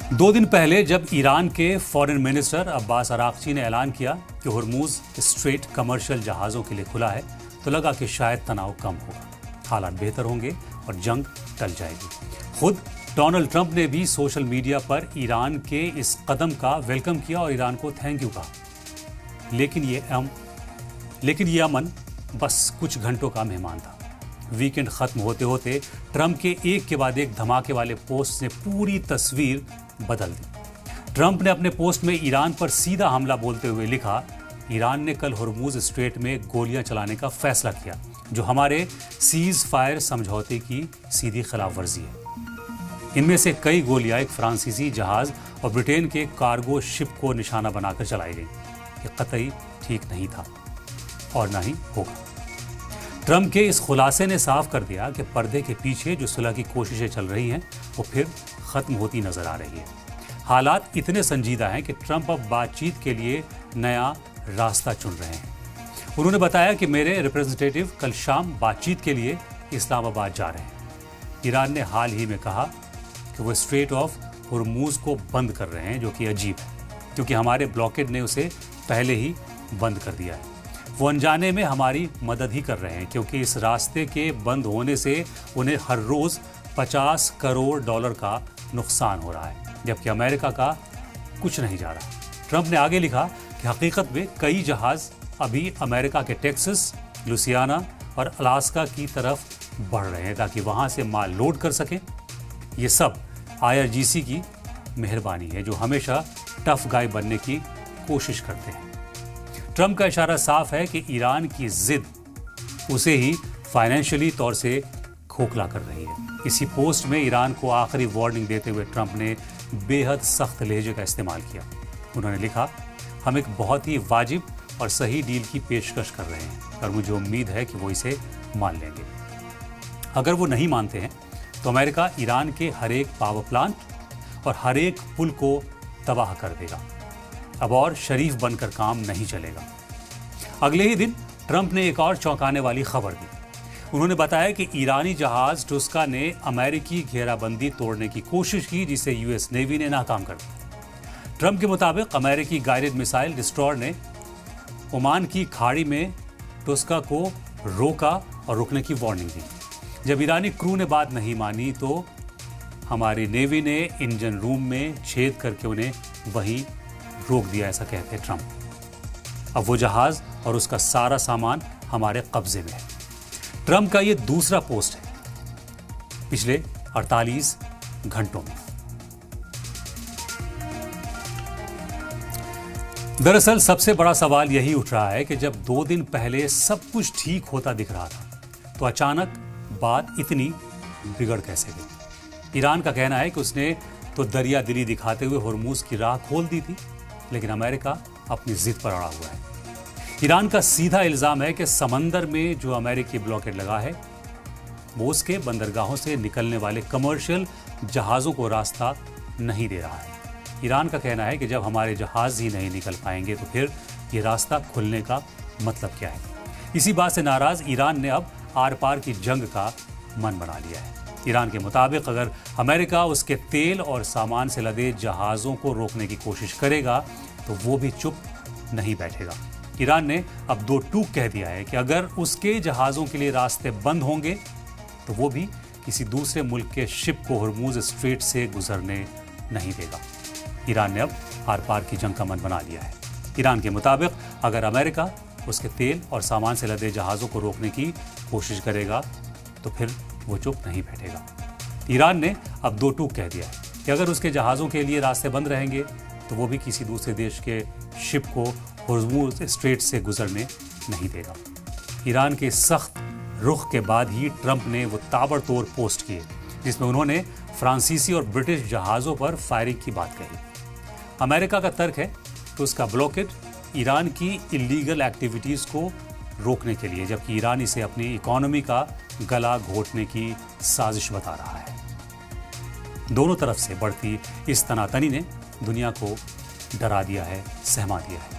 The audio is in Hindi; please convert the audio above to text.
2 दिन पहले जब ईरान के फॉरेन मिनिस्टर अब्बास अराक्ची ने ऐलान किया कि हुर्मुज स्ट्रेट कमर्शियल जहाज़ों के लिए खुला है, तो लगा कि शायद तनाव कम होगा, हालात बेहतर होंगे और जंग टल जाएगी। खुद डोनाल्ड ट्रंप ने भी सोशल मीडिया पर ईरान के इस कदम का वेलकम किया और ईरान को थैंक यू कहा। लेकिन ये अमन बस कुछ घंटों का मेहमान था। वीकेंड खत्म होते होते ट्रंप के एक के बाद एक धमाके वाले पोस्ट ने पूरी तस्वीर बदल दी। ट्रंप ने अपने पोस्ट में ईरान पर सीधा हमला बोलते हुए लिखा, ईरान ने कल हुर्मुज स्ट्रेट में गोलियां चलाने का फैसला किया, जो हमारे सीज फायर समझौते की सीधी खिलाफवर्जी है। इनमें से कई गोलियां एक फ्रांसीसी जहाज और ब्रिटेन के कार्गो शिप को निशाना बनाकर चलाई गई। ये कतई ठीक नहीं था और ना ही होगा। ट्रंप के इस खुलासे ने साफ कर दिया कि पर्दे के पीछे जो सुलह की कोशिशें चल रही हैं वो फिर खत्म होती नजर आ रही है। हालात इतने संजीदा हैं कि ट्रंप अब बातचीत के लिए नया रास्ता चुन रहे हैं। उन्होंने बताया कि मेरे रिप्रेजेंटेटिव कल शाम बातचीत के लिए इस्लामाबाद जा रहे हैं। ईरान ने हाल ही में कहा कि वो स्ट्रेट ऑफ हुर्मुज को बंद कर रहे हैं, जो कि अजीब है क्योंकि हमारे ब्लॉकेड ने उसे पहले ही बंद कर दिया है। वो अनजाने में हमारी मदद ही कर रहे हैं क्योंकि इस रास्ते के बंद होने से उन्हें हर रोज $50 करोड़ का नुकसान हो रहा है, जबकि अमेरिका का कुछ नहीं जा रहा। ट्रंप ने आगे लिखा कि हकीकत में कई जहाज अभी अमेरिका के टेक्सास, लुसियाना और अलास्का की तरफ बढ़ रहे हैं ताकि वहां से माल लोड कर सकें। ये सब IRGC की मेहरबानी है, जो हमेशा टफ गाय बनने की कोशिश करते हैं। ट्रंप का इशारा साफ है कि ईरान की जिद उसे ही फाइनेंशियली तौर से खोखला कर रही है। इसी पोस्ट में ईरान को आखिरी वार्निंग देते हुए ट्रंप ने बेहद सख्त लहजे का इस्तेमाल किया। उन्होंने लिखा, हम एक बहुत ही वाजिब और सही डील की पेशकश कर रहे हैं और मुझे उम्मीद है कि वो इसे मान लेंगे। अगर वो नहीं मानते हैं तो अमेरिका ईरान के हर एक पावर प्लांट और हर एक पुल को तबाह कर देगा। अब और शरीफ बनकर काम नहीं चलेगा। अगले ही दिन ट्रंप ने एक और चौंकाने वाली खबर दी। उन्होंने बताया कि ईरानी जहाज टुस्का ने अमेरिकी घेराबंदी तोड़ने की कोशिश की, जिसे यूएस नेवी ने नाकाम कर दिया। ट्रंप के मुताबिक अमेरिकी गाइडेड मिसाइल डिस्ट्रॉयर ने ओमान की खाड़ी में टुस्का को रोका और रुकने की वार्निंग दी। जब ईरानी क्रू ने बात नहीं मानी तो हमारी नेवी ने इंजन रूम में छेद करके उन्हें वहीं रोक दिया, ऐसा कहते ट्रंप। अब वो जहाज और उसका सारा सामान हमारे कब्जे में है। ट्रंप का ये दूसरा पोस्ट है पिछले 48 घंटों में। दरअसल सबसे बड़ा सवाल यही उठ रहा है कि जब 2 दिन पहले सब कुछ ठीक होता दिख रहा था तो अचानक बात इतनी बिगड़ कैसे गई। ईरान का कहना है कि उसने तो दरिया दिली दिखाते हुए हुर्मुज की राह खोल दी थी, लेकिन अमेरिका अपनी जिद पर अड़ा हुआ है। ईरान का सीधा इल्जाम है कि समंदर में जो अमेरिकी ब्लॉकेड लगा है वो उसके बंदरगाहों से निकलने वाले कमर्शियल जहाज़ों को रास्ता नहीं दे रहा है। ईरान का कहना है कि जब हमारे जहाज़ ही नहीं निकल पाएंगे तो फिर ये रास्ता खुलने का मतलब क्या है। इसी बात से नाराज ईरान ने अब आर पार की जंग का मन बना लिया है। ईरान के मुताबिक अगर अमेरिका उसके तेल और सामान से लदे जहाज़ों को रोकने की कोशिश करेगा तो वो भी चुप नहीं बैठेगा। ईरान ने अब 2 टूक कह दिया है कि अगर उसके जहाज़ों के लिए रास्ते बंद होंगे तो वो भी किसी दूसरे मुल्क के शिप को हुर्मुज स्ट्रेट से गुजरने नहीं देगा। ईरान ने अब आर पार की जंग का मन बना लिया है। ईरान के मुताबिक अगर अमेरिका उसके तेल और सामान से लदे जहाज़ों को रोकने की कोशिश करेगा तो फिर वो चुप नहीं बैठेगा। ईरान ने अब 2 टूक कह दिया है कि अगर उसके जहाज़ों के लिए रास्ते बंद रहेंगे तो वो भी किसी दूसरे देश के शिप को हुर्मुज स्ट्रेट से गुजरने नहीं देगा। ईरान के सख्त रुख के बाद ही ट्रंप ने वो ताबड़तोड़ पोस्ट किए जिसमें उन्होंने फ्रांसीसी और ब्रिटिश जहाज़ों पर फायरिंग की बात कही। अमेरिका का तर्क है कि उसका ब्लॉकेड ईरान की इलीगल एक्टिविटीज़ को रोकने के लिए, जबकि ईरान इसे अपनी इकोनॉमी का गला घोटने की साजिश बता रहा है। दोनों तरफ से बढ़ती इस तनातनी ने दुनिया को डरा दिया है, सहमा दिया है।